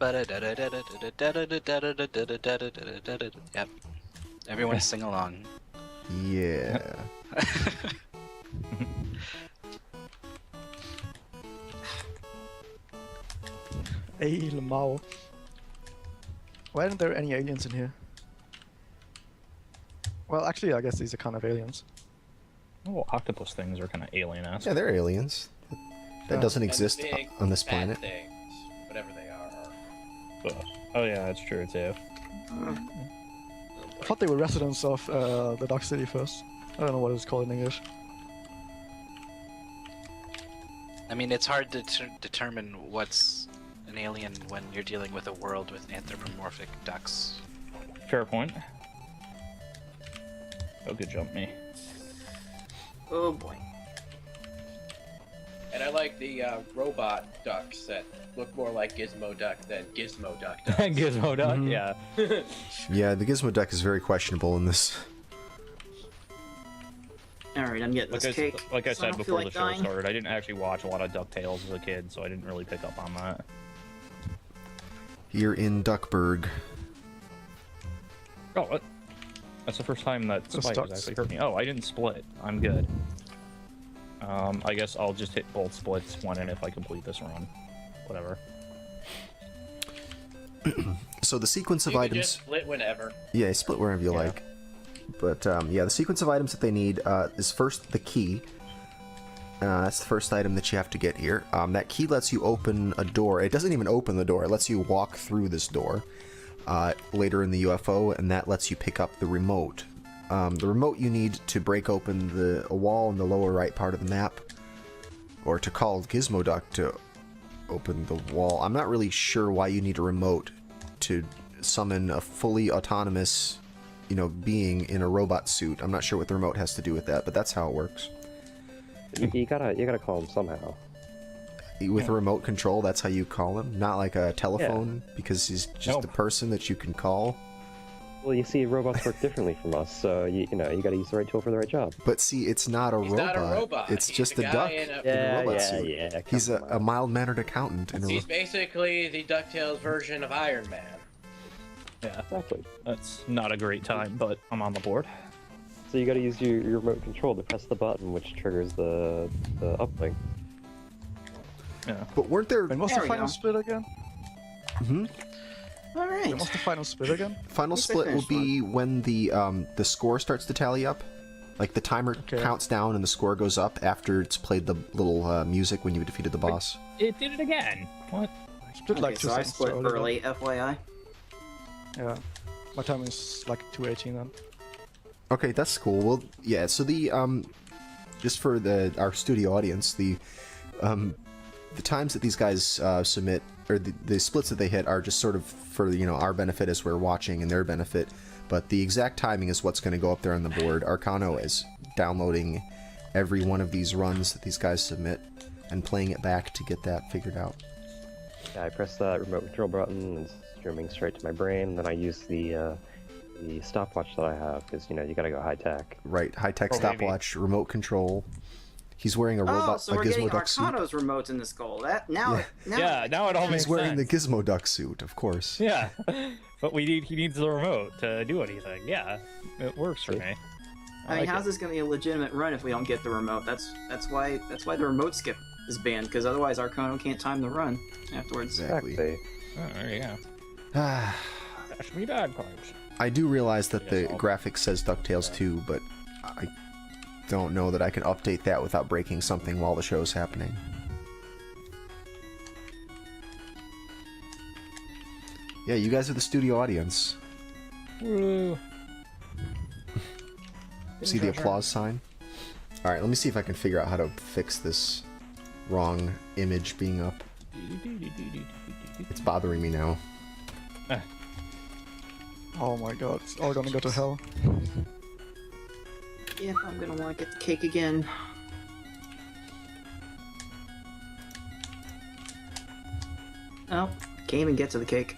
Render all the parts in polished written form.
Yep. Everyone sing along. Yeah. Hey, Lamau. Why aren't there any aliens in here? Well, actually, I guess these are kind of aliens. Oh, octopus things are kind of alien-esque. Yeah, they're aliens. That doesn't exist big, on this fat planet. things, whatever they are. Oh yeah, that's true too. I thought they were residents of the Dark City first. I don't know what it's called in English. I mean, it's hard to determine what's an alien when you're dealing with a world with anthropomorphic ducks. Fair point. Oh, good jump me. Oh boy. And I like the robot ducks that look more like Gizmo Duck than Gizmo Duck ducks. Gizmo Duck, Mhm. yeah. Yeah, the Gizmo Duck is very questionable in this. Alright, I'm getting this cake. Like I so said don't before feel the like show dying. started, I didn't actually watch a lot of DuckTales as a kid, so I didn't really pick up on that. Here in Duckburg. Oh, what? That's the first time that Those spike has ducks. actually hurt me. Oh, I didn't split. I'm good. I guess I'll just hit both splits one in if I complete this run. Whatever. So the sequence of You can items... just split whenever. Yeah, split wherever you like. But yeah, the sequence of items that they need is first the key. That's the first item that you have to get here. That key lets you open a door. It doesn't even open the door. It lets you walk through this door later in the UFO, and that lets you pick up the remote. The remote you need to break open a wall in the lower right part of the map, or to call Gizmo Duck to open the wall. I'm not really sure why you need a remote to summon a fully autonomous, being in a robot suit. I'm not sure what the remote has to do with that, but that's how it works. You gotta call him somehow. With a remote control, that's how you call him, not like a telephone, because he's just a person that you can call. Well, you see, robots work differently from us, so you gotta use the right tool for the right job. But see, it's not a He's robot. not a robot. It's He's just a a guy duck in a- in a robot suit. Yeah. He's a mild-mannered accountant. He's basically the DuckTales version of Iron Man. Yeah, Exactly. that's not a great time, but I'm on the board. So you gotta use your remote control to press the button, which triggers the uplink. Yeah. But weren't there... When was There the we final go. split again? Mhm. When Alright. was the final split again? Final What's the split will first be when the score starts to tally up. Like the timer counts down and the score goes up after it's played the little music when you defeated the boss. It did it again. What? Split Okay, like 2 so I seconds split early then. early, FYI. Yeah. My time is like 2:18 then. Okay, that's cool. Well, yeah. So the just for our studio audience, the times that these guys submit, or the splits that they hit, are just sort of for our benefit as we're watching and their benefit. But the exact timing is what's going to go up there on the board. Arkhanno is downloading every one of these runs that these guys submit and playing it back to get that figured out. Yeah, I press that remote control button, and it's streaming straight to my brain. And then I use the stopwatch that I have, because you gotta go high tech. Right, high-tech Or maybe- stopwatch, remote control. He's wearing a Oh, robot, so a we're getting Gizmo Duck suit. Arkhanno's remotes in this goal. That now, Yeah. Yeah, now it all makes He's wearing the sense. Gizmo Duck suit, of course. Yeah, but he needs the remote to do anything. Yeah, it works for me. I mean, like how's it. this gonna be a legitimate run if we don't get the remote? That's why the remote skip is banned, because otherwise Arkhanno can't time the run afterwards. Exactly. Oh, there you go. Ah, Dash me bagpipes. I do realize that the Yes, I'll- graphic says DuckTales 2, but I don't know that I can update that without breaking something while the show's happening. Yeah, you guys are the studio audience. Woo. See the applause sign? Alright, let me see if I can figure out how to fix this wrong image being up. It's bothering me now. Oh my god, it's all gonna go to hell. Yeah, I'm gonna want to get the cake again. Oh, can't even get to the cake.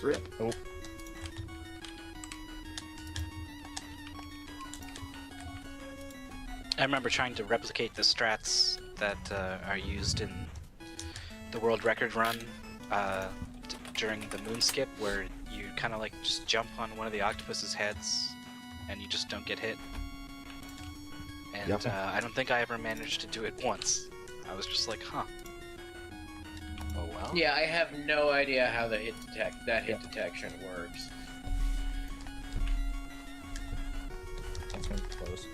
Rip. Oh. I remember trying to replicate the strats that are used in the world record run, during the moon skip where you kind of like just jump on one of the octopus's heads and you just don't get hit. And Yep. I don't think I ever managed to do it once. I was just like, huh. Oh well. Yeah, I have no idea how the hit detection works. That's gonna be close.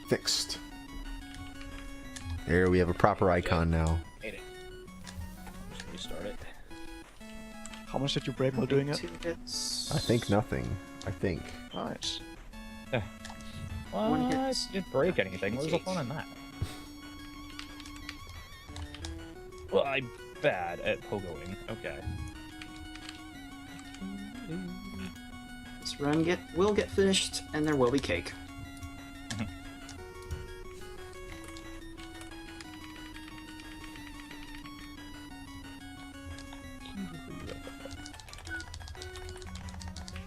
Fixed. There, we have a proper icon now. Hate it. Just restart it. How much did you break while doing it? 2 hits. I think nothing. I think. Nice. One What? hit. Didn't break anything. Where's the fun in that? Well, I'm bad at pogoing. Okay. This run will get finished, and there will be cake.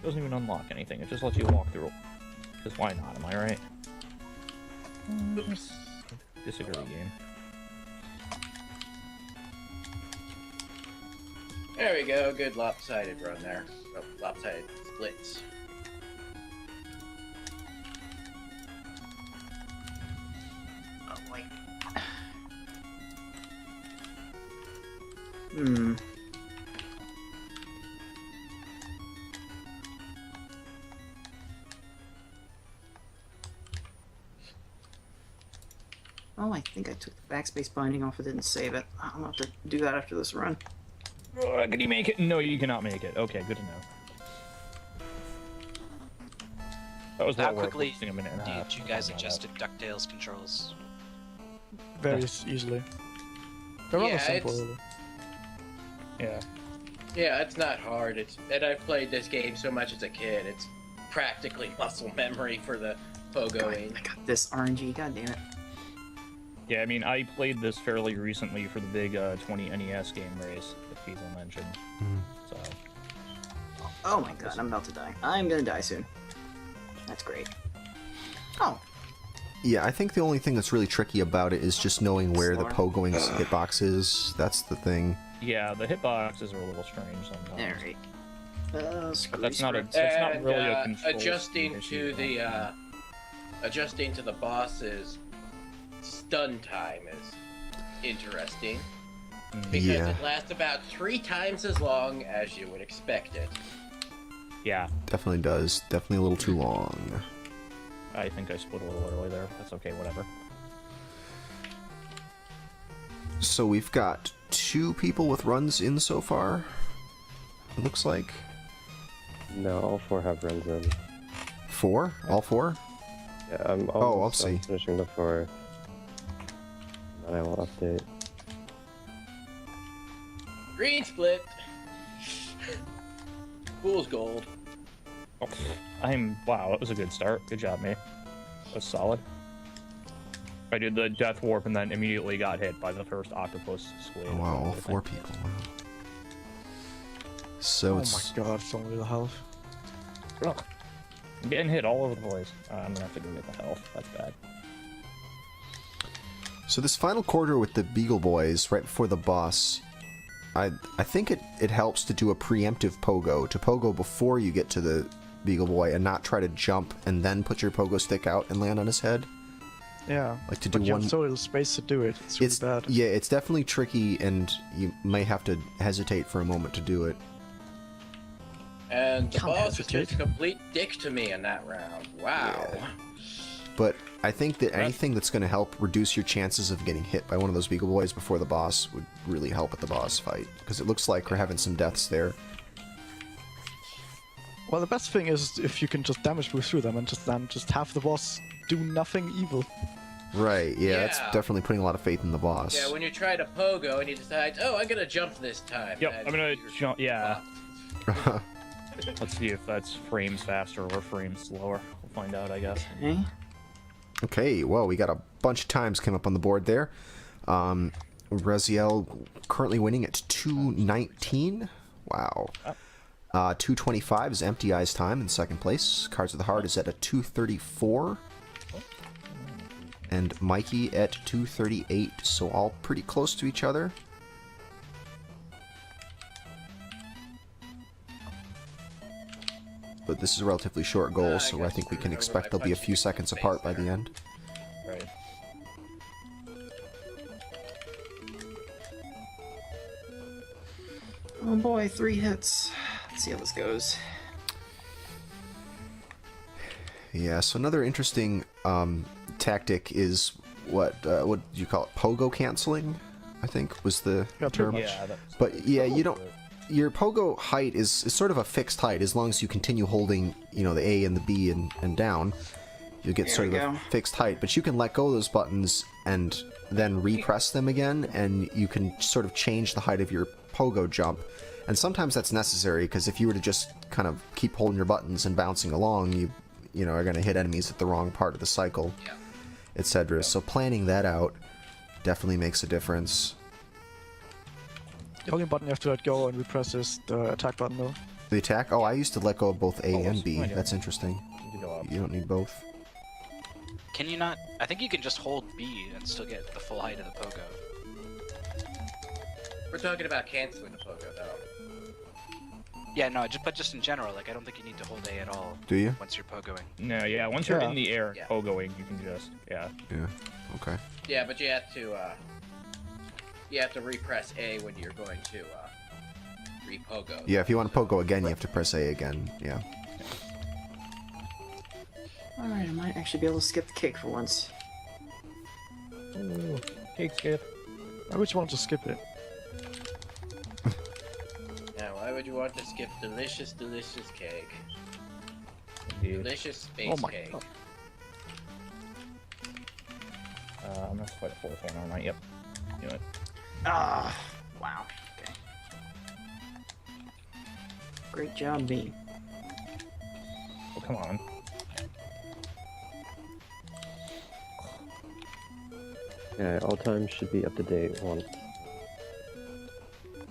Doesn't even unlock anything. It just lets you walk through. Because why not? Am I right? Oops. Disagree, game. There we go. Good lopsided run there. Oh, lopsided splits. Oh, wait. Hmm. Oh, I think I took the backspace binding off. I didn't save it. I'll have to do that after this run. Can you make it? No, you cannot make it. Okay, good to know. That was How that quickly wasting a minute and a half. did you guys Oh my adjust God. DuckTales controls? Very easily. They're rather Yeah, simple. it's- Really. Yeah. Yeah, it's not hard. And I've played this game so much as a kid. It's practically muscle memory for the pogoing. I got this RNG. God damn it. Yeah, I mean, I played this fairly recently for the big 20 NES game race that Feasel mentioned. So, Oh my god, I'm about to die. I'm gonna die soon. That's great. Oh, Yeah, I think the only thing that's really tricky about it is just knowing where the Slower. pogoing hitbox is. That's the thing. yeah, the hitboxes are a little strange sometimes. alright. But that's not a. And That's not really a control adjusting issue, to the adjusting to the boss's stun time is interesting because Yeah. it lasts about 3 times as long as you would expect it. Yeah, Definitely does. Definitely a little too long. I think I split a little early there. That's okay, whatever. So we've got 2 people with runs in so far. It looks like. No, all 4 have runs in. 4? All 4? Yeah, I'm I'll almost see. finishing the 4. And I will update. Green split. Fool's gold. Oh, wow, that was a good start. Good job, me. That was solid. I did the death warp and then immediately got hit by the first octopus squid. Oh, wow, all 4 people. Wow. So Oh it's my god, it's only the health. Ugh. I'm getting hit all over the place. I'm gonna have to go get the health. That's bad. so this final quarter with the Beagle Boys right before the boss. I think it helps to do a preemptive pogo, to pogo before you get to the Beagle Boy and not try to jump and then put your pogo stick out and land on his head. Yeah. Like to do But you one. have so little space to do it. It's really bad. Yeah, it's definitely tricky, and you may have to hesitate for a moment to do it. And the Can't boss was hesitate. just a complete dick to me in that round. Wow. Yeah. But I think that anything that's going to help reduce your chances of getting hit by one of those Beagle Boys before the boss would really help at the boss fight, because it looks like we're having some deaths there. Well, the best thing is if you can just damage boost through them and just have the boss do nothing evil. Right, yeah, that's Yeah. definitely putting a lot of faith in the boss. Yeah, when you try to pogo and you decide, oh, I'm gonna jump this time. Yep, and I'm gonna you're jump. Yeah. fucked. Let's see if that's frames faster or frames slower. We'll find out, I guess. Okay. Okay, well, we got a bunch of times came up on the board there. Razielim currently winning at 2:19. Wow. 2:25 is Emptyeye's time in second place. Cards of the Heart is at a 2:34. And Mikey at 2:38, so all pretty close to each other. but this is a relatively short goal, I so got I think we screwed can over expect by they'll be a punching few you in the seconds face apart by the there. end. Right. Oh boy, 3 hits. Let's see how this goes. Yeah, so another interesting tactic is what do you call it? Pogo canceling, I think was the Yeah, pretty term. much. Yeah, that's... But yeah, you don't. Your pogo height is sort of a fixed height as long as you continue holding, you know, the A and the B and down. You get There sort of we a go. fixed height, but you can let go of those buttons and then repress them again, and you can sort of change the height of your pogo jump. And sometimes that's necessary because if you were to just kind of keep holding your buttons and bouncing along, you know, are going to hit enemies at the wrong part of the cycle, Yeah. etc. So planning that out definitely makes a difference. The only button you have to let go and repress is the attack button though. The attack? Oh, I used to let go of both A Oh, and B. I don't. That's interesting. Need to go up. You don't need both. Can you not? I think you can just hold B and still get the full height of the pogo. We're talking about canceling the pogo, though. Yeah, no, but just in general, like I don't think you need to hold A at all Do you? once you're pogoing. No, yeah, once you're Yeah. in the air Yeah. pogoing, you can just, yeah. Yeah. Okay. Yeah, but you have to repress A when you're going to re-pogo. Yeah, if you want to pogo again, you have to press A again. Yeah. Alright, I might actually be able to skip the cake for once. Ooh, cake skip. I would want to skip it. Now, why would you want to skip delicious, delicious cake? Indeed. Delicious space Oh my cake. god. I'm gonna fight a fourth one, aren't I? Yep. Do it. Ah, wow. Okay. Great job, me. Oh, come on. Yeah, all times should be up to date once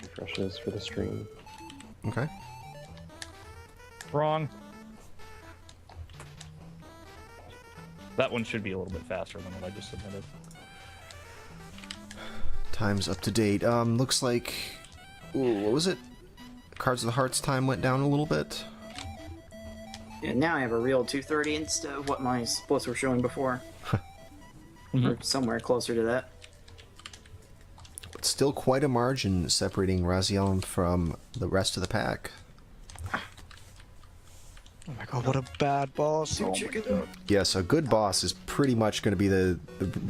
refreshes for the stream. Okay. Wrong. That one should be a little bit faster than what I just submitted. Time's up to date. Looks like... Ooh, what was it? Cards of the Heart's time went down a little bit. Yeah, now I have a real 230 instead of what my splits were showing before. Or somewhere closer to that. But still quite a margin separating Razielim from the rest of the pack. Oh my god, what a bad boss. Oh my god. Yes, a good boss is pretty much going to be the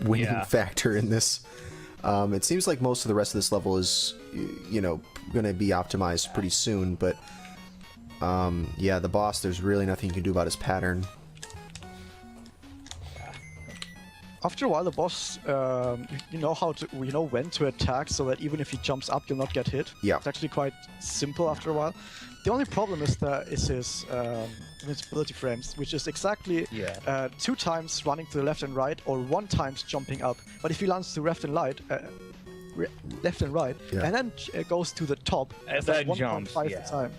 winning Yeah. factor in this. It seems like most of the rest of this level is, you know, going to be optimized pretty soon, but yeah, the boss, there's really nothing you can do about his pattern. After a while, the boss, you know when to attack, so that even if he jumps up, you'll not get hit. Yeah. It's actually quite simple after a while. The only problem is his invincibility frames, which is exactly Yeah. 2 times running to the left and right, or 1 times jumping up. But if he lands to left and right, Yeah. and then goes to the top, As that's that jumps, 1.5 yeah. the time.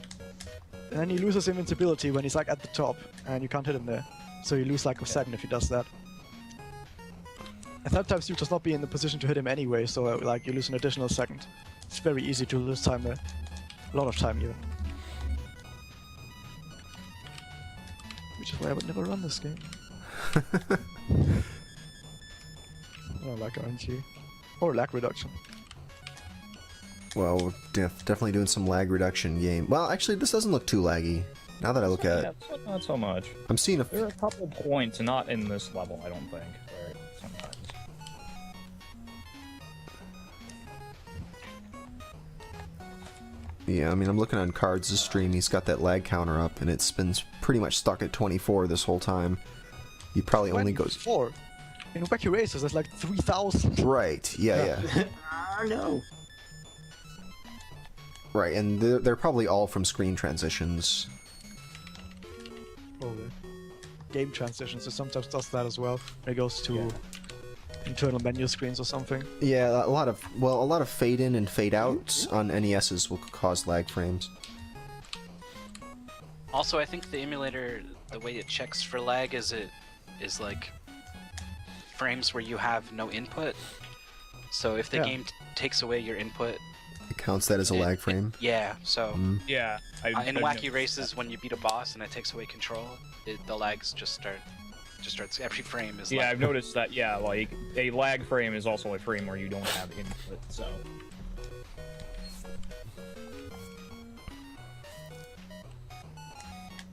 And then he loses invincibility when he's like at the top, and you can't hit him there. So you lose like a second if he does that. And sometimes you just not be in the position to hit him anyway, so like you lose an additional second. It's very easy to lose time there. A lot of time even. Which is why I would never run this game. I don't like RNG. Or lag reduction. Well, we're definitely doing some lag reduction game. Well, actually, this doesn't look too laggy. Now that I look at Yeah, it, not so much. I'm seeing a... There are a couple points, not in this level, I don't think. Where sometimes. Yeah, I mean, I'm looking on Cards' stream. He's got that lag counter up, and it's been pretty much stuck at 24 this whole time. He probably only goes... 4. In Wacky Races, there's like 3,000. Right, yeah. Ah, no. Right, and they're probably all from screen transitions. Probably. Game transitions, it sometimes does that as well. It goes to internal menu screens or something. Yeah, a lot of fade in and fade out on NESs will cause lag frames. Also, I think the emulator, the way it checks for lag is like frames where you have no input. So if the Yeah. game takes away your input, It counts that as a lag frame. Yeah, so Yeah. in Wacky races, when you beat a boss and it takes away control, the lags just starts every frame is Yeah, like... I've noticed that. Yeah, like a lag frame is also a frame where you don't have input. So.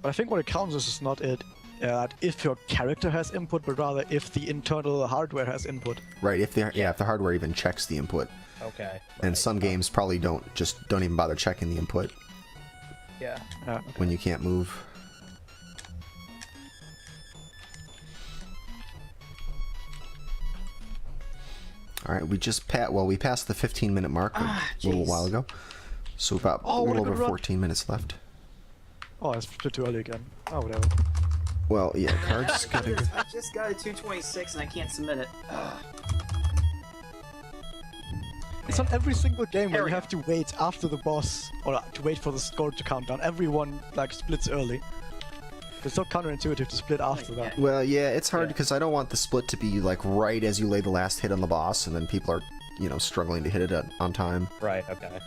But I think what it counts is not if your character has input, but rather if the internal hardware has input. Right, if the hardware even checks the input. Okay. And some games probably don't even bother checking the input Yeah. when you can't move. All right, we passed the 15-minute mark a little while ago, so about a little over 14 minutes left. Oh, it's too early again. Oh, whatever. Well, yeah, cards gotta go. I just got a 226 and I can't submit it. It's on every single game where There you we have to wait after the boss, or to wait for the score to count down. Everyone like splits early. It's so counterintuitive to split after that. Well, yeah, it's hard because I don't want the split to be like right as you lay the last hit on the boss, and then people are, struggling to hit it on time. Right. Okay.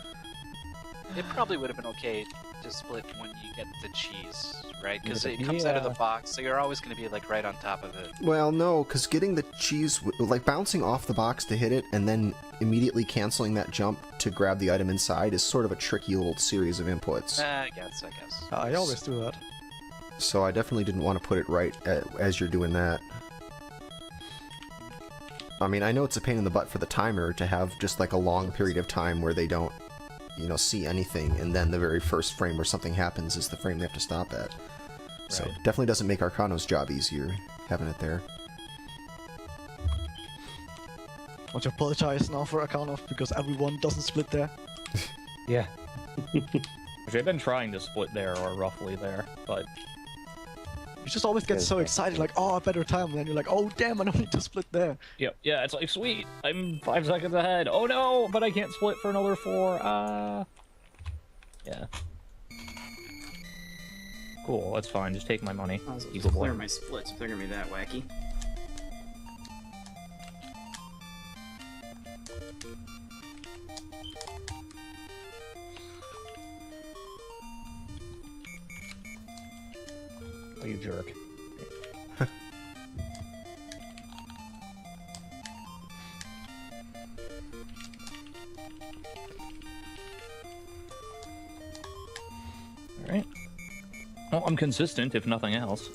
It probably would have been okay to split when you get the cheese, right? Because it comes out of the box, so you're always going to be like right on top of it. Well, no, because getting the cheese, like bouncing off the box to hit it, and then immediately canceling that jump to grab the item inside is sort of a tricky little series of inputs. I guess. I always do that. So I definitely didn't want to put it right as you're doing that. I mean, I know it's a pain in the butt for the timer to have just like a long period of time where they don't, see anything, and then the very first frame where something happens is the frame they have to stop at. Right. So it definitely doesn't make Arkhanno's job easier having it there. Want to apologize now for Arkhanno because everyone doesn't split there? Yeah. Which I've been trying to split there or roughly there, but You just always get so excited, like, oh, a better time, and then you're like, oh, damn, I don't need to split there. Yep. Yeah, it's like, sweet, I'm 5 seconds ahead. Oh no, but I can't split for another 4. Yeah. Cool, that's fine. Just take my money. I'll just Eagle boy. clear my splits if they're gonna be that wacky. Oh, you jerk. Alright. Well, I'm consistent, if nothing else.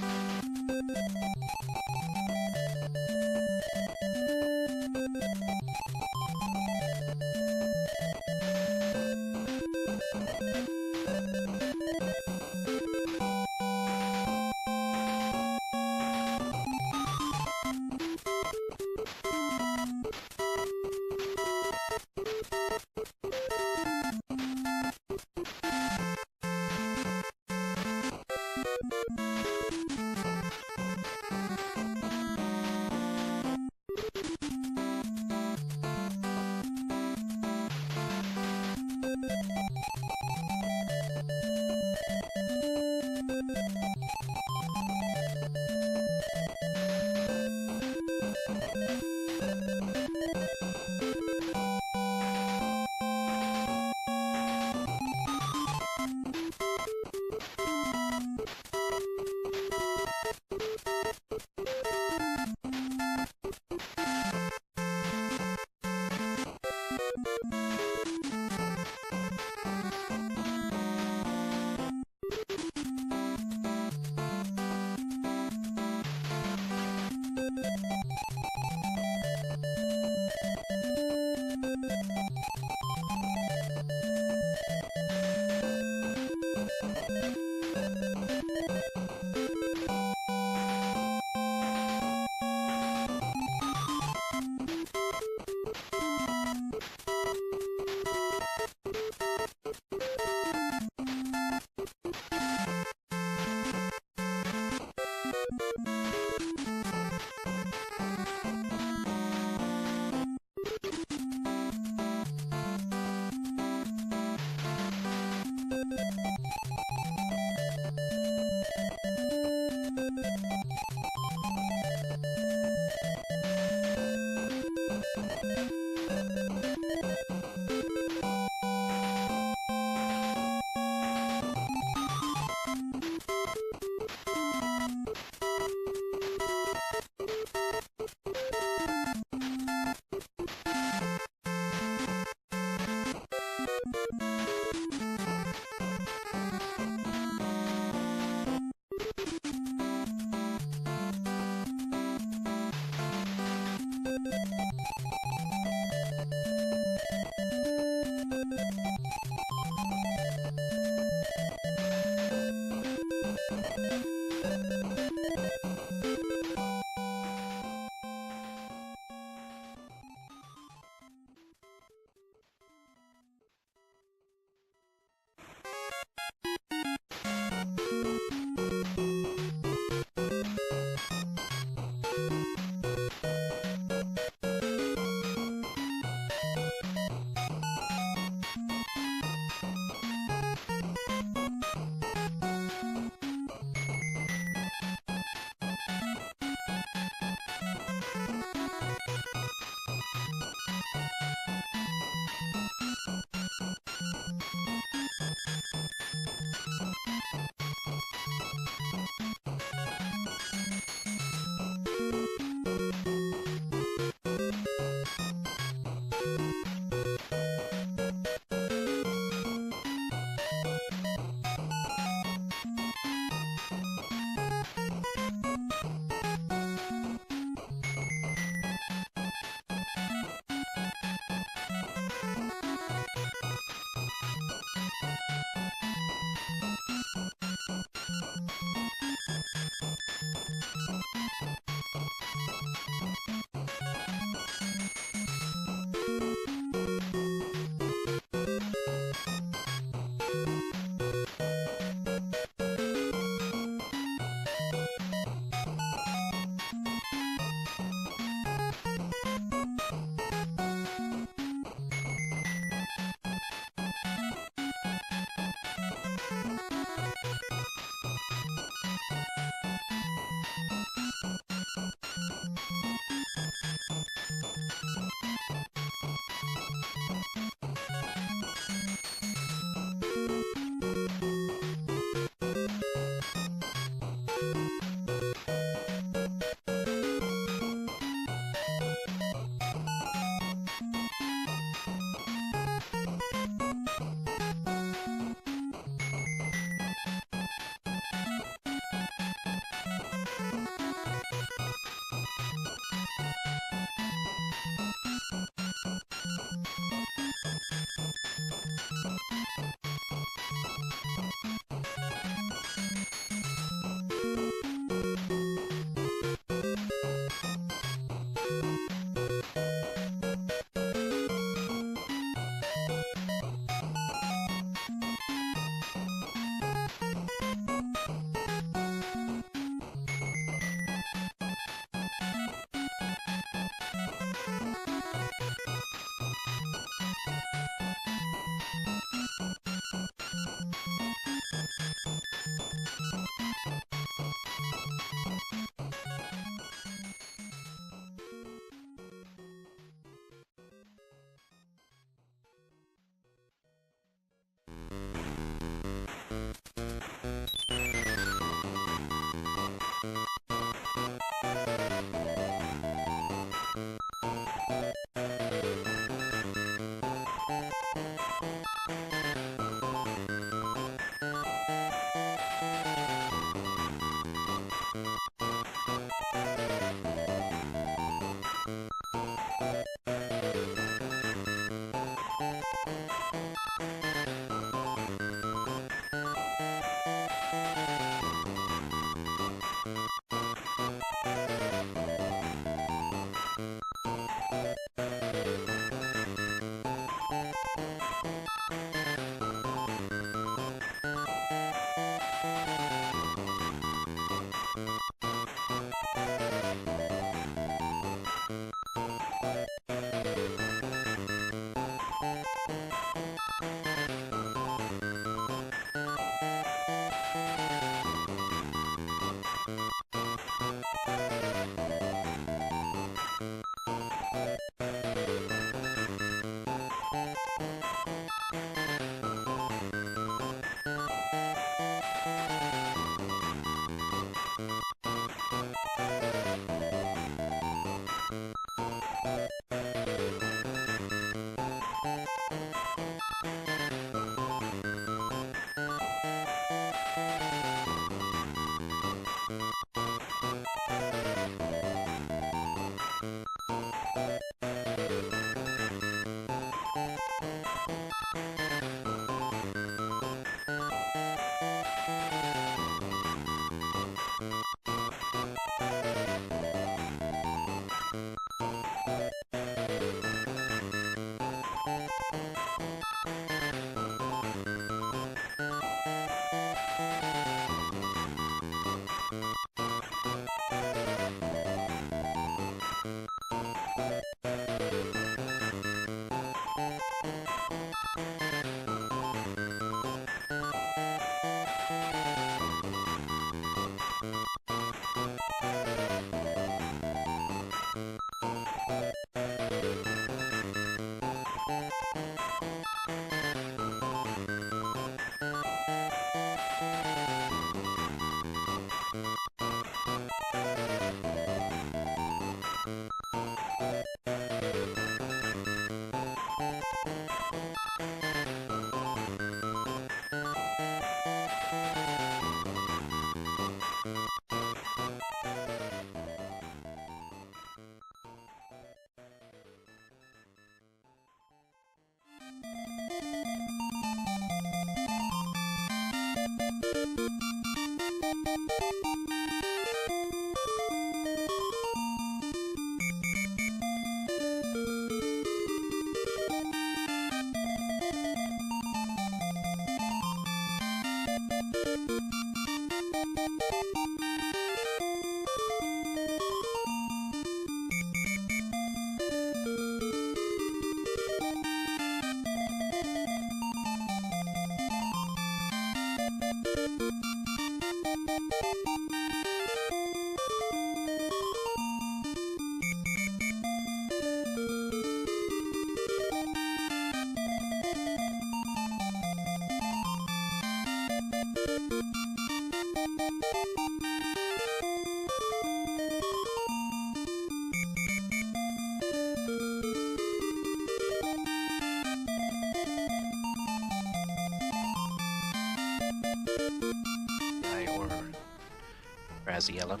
Razielim.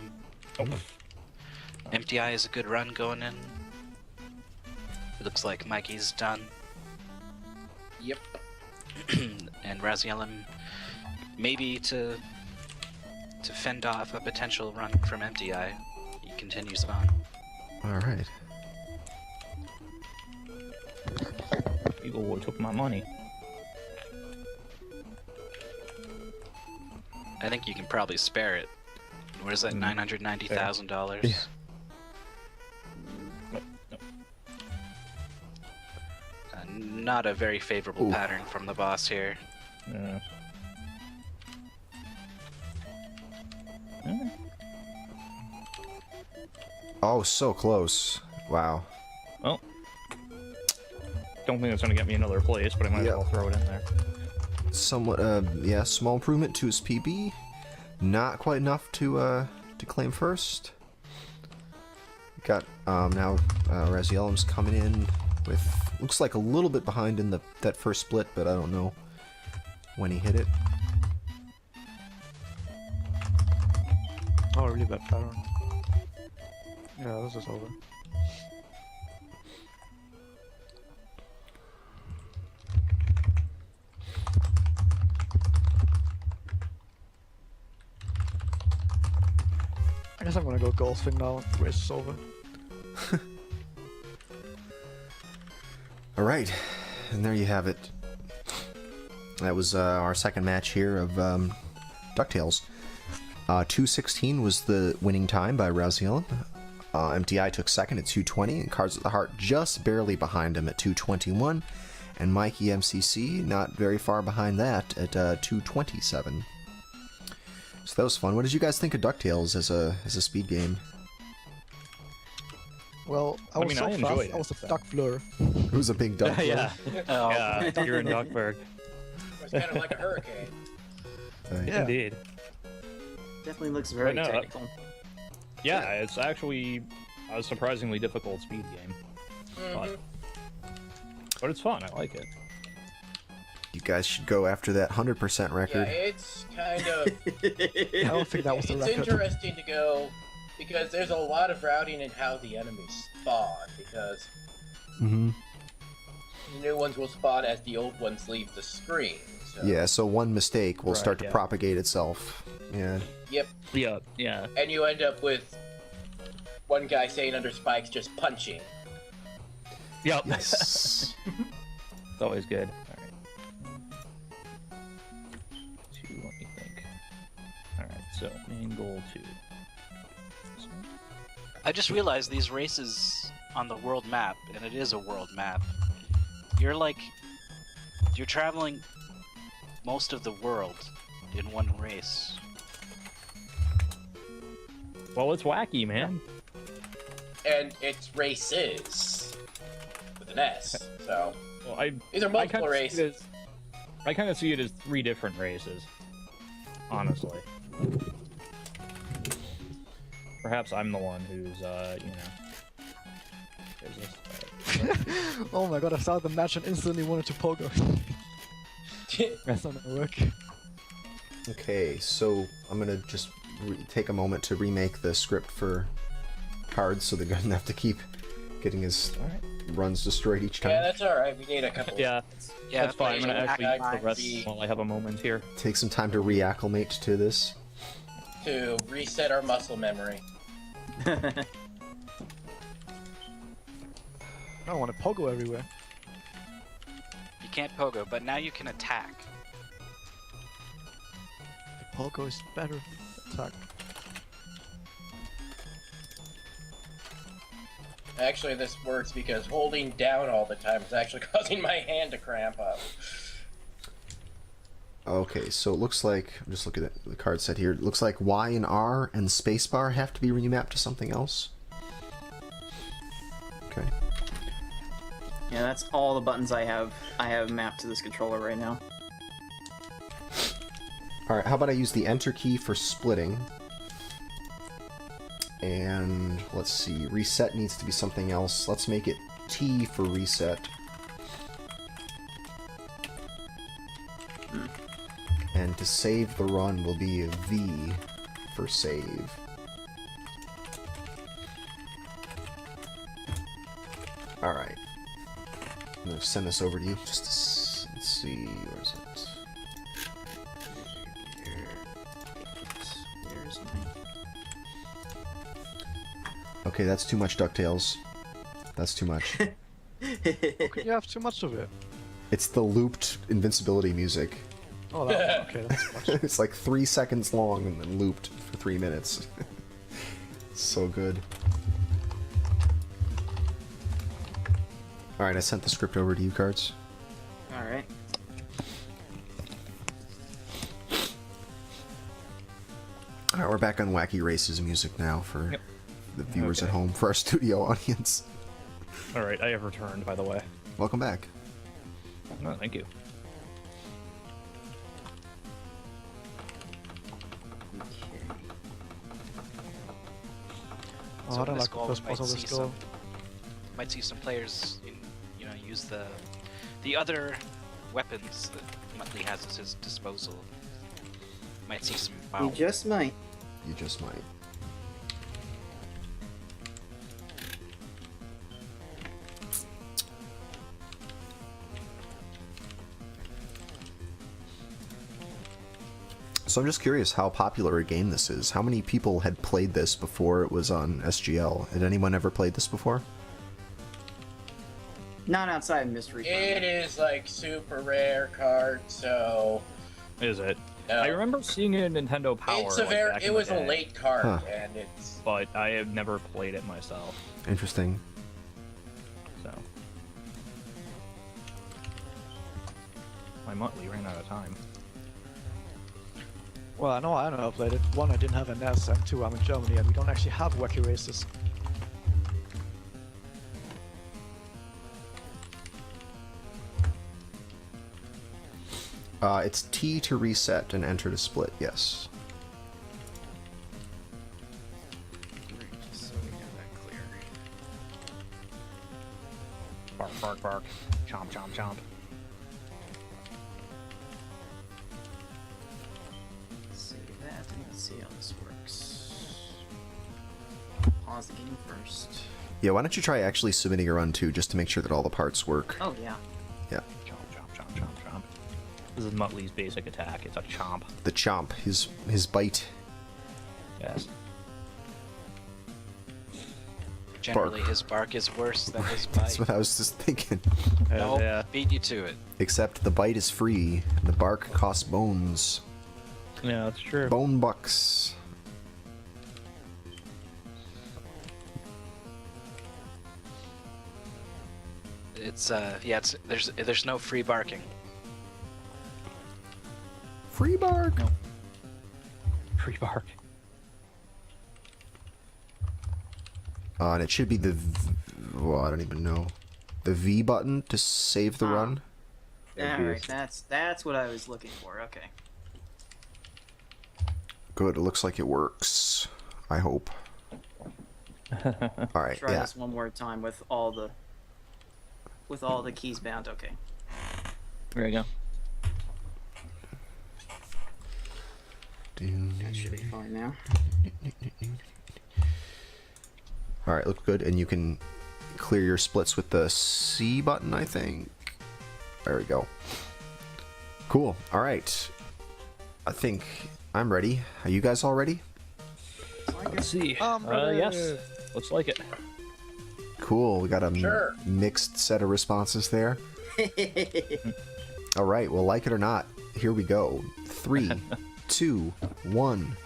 Oh. Emptyeye is a good run going in. It looks like Mikey's done. Yep. And Razielim, maybe to fend off a potential run from Emptyeye, he continues on. Alright. People took my money. I think you can probably spare it. Where's that $990,000? Yeah. Not a very favorable pattern from the boss here. Yeah. Oh, so close. Wow. Well, don't think it's gonna get me another place, but I might as well throw it in there. Somewhat, yeah, small improvement to his PB. Not quite enough to claim first. Got, now, Razielim's coming in with, looks like a little bit behind in that first split, but I don't know when he hit it. Oh, really bad pattern. Yeah, this is over. I guess I'm gonna go golfing now. The race is over. Alright, and there you have it. That was our second match here of DuckTales. 2:16 was the winning time by Razielim. Emptyeye took second at 2:20, and Cards of the Heart just barely behind him at 2:21, and Mikey MCC not very far behind that at 2:27. So that was fun. What did you guys think of DuckTales as a speed game? Well, I was mean, so I fast, enjoyed I was it, a duck blur. It was a big duck. Yeah. Yeah, you're in Duckburg. It's kind of like a hurricane. Yeah. Indeed. Definitely looks very no, technical. Yeah, it's actually a surprisingly difficult speed game. But it's fun, I like it. You guys should go after that 100% Yeah, record. it's kind of. I don't think that was the It's record. interesting to go because there's a lot of routing in how the enemies spawn. Because Mm-hmm. the new ones will spawn as the old ones leave the screen. So. Yeah, so one mistake will Right, start to yeah. propagate itself. Yeah. Yep. Yeah, yeah. And you end up with one guy saying under spikes just punching. Yep. Yes. It's always good. Alright. Two, let me think. Alright, so main goal 2. I just realized these races on the world map, and it is a world map, you're traveling most of the world in one race. Well, it's wacky, man. And it's races with an S. So Well, these are multiple races. I kind of see it as 3 different races. Honestly. Perhaps I'm the one who's, you know. Oh my god, I started the match and instantly wanted to pogo. That's not gonna work. Okay, so I'm gonna just take a moment to remake the script for Cards so that doesn't have to keep getting his runs destroyed each time. Yeah, that's alright. We need a couple. Yeah, Yeah, that's fine. I'm gonna actually use the might rest be- while I have a moment here. Take some time to reacclimate to this. To reset our muscle memory. I don't want to pogo everywhere. You can't pogo, but now you can attack. The pogo is better. Attack. Actually, this works because holding down all the time is actually causing my hand to cramp up. Okay, so it looks like, I'm just looking at the card set here, it looks like Y and R and spacebar have to be remapped to something else. Okay. Yeah, that's all the buttons I have mapped to this controller right now. Alright, how about I use the Enter key for splitting? And let's see, reset needs to be something else. Let's make it T for reset. And to save the run will be a V for save. Alright. I'm gonna send this over to you. Just to let's see, where is it? Where's my... Okay, that's too much DuckTales. That's too much. You have too much of it. It's the looped invincibility music. Oh, that, okay, that's too much. It's like 3 seconds long and then looped for 3 minutes. So good. Alright, I sent the script over to you, Cards. Alright. Alright, we're back on Wacky Races music now for the viewers at Okay. home, for our studio audience. Alright, I have returned, by the way. Welcome back. Oh, thank you. Okay. Oh, So I don't in this like the goal, first we part might of this see goal. might see some players, use the other weapons that Muttley has at his disposal. Might see some. You just might. You just might. So I'm just curious how popular a game this is. How many people had played this before it was on SGL? Had anyone ever played this before? Not outside of Mystery. It is like super rare card, so Is it? no. I remember seeing it in Nintendo Power. It's a like, very. back It in the was a day, late card, Huh. and it's. but I have never played it myself. Interesting. So my Muttley ran out of time. Well, I know I played it. One, I didn't have a NES, and two, I'm in Germany, and we don't actually have Wacky Races. It's T to reset and enter to split, yes. Just so we know that clear. Bark, bark, bark. Chomp, chomp, chomp. Save that and let's see how this works. Pause the game first. Yeah, why don't you try actually submitting a run too, just to make sure that all the parts work. Oh yeah. Yeah. Chomp, chomp, chomp, chomp, chomp. This is Muttley's basic attack. It's a chomp. The chomp, his bite. Yes. Generally, bark. his bark is worse than his bite. That's what I was just thinking. Nope, Yeah. beat you to it. Except the bite is free, and the bark costs bones. Yeah, that's true. Bone bucks. It's there's no free barking. Free bark! Free bark. And it should be the... Well, I don't even know. The V button to save the run. Alright, that's what I was looking for. Okay. Good, it looks like it works. I hope. Alright, Try yeah. this one more time with all the keys bound. Okay. There you go. That should be fine now. Alright, look good, and you can clear your splits with the C button, I think. There we go. Cool. Alright. I think I'm ready. Are you guys all ready? Let's see. Ready. Yes. Looks like it. Cool. We got a Sure. mixed set of responses there. Alright, well, like it or not, here we go. 3, 2, 1.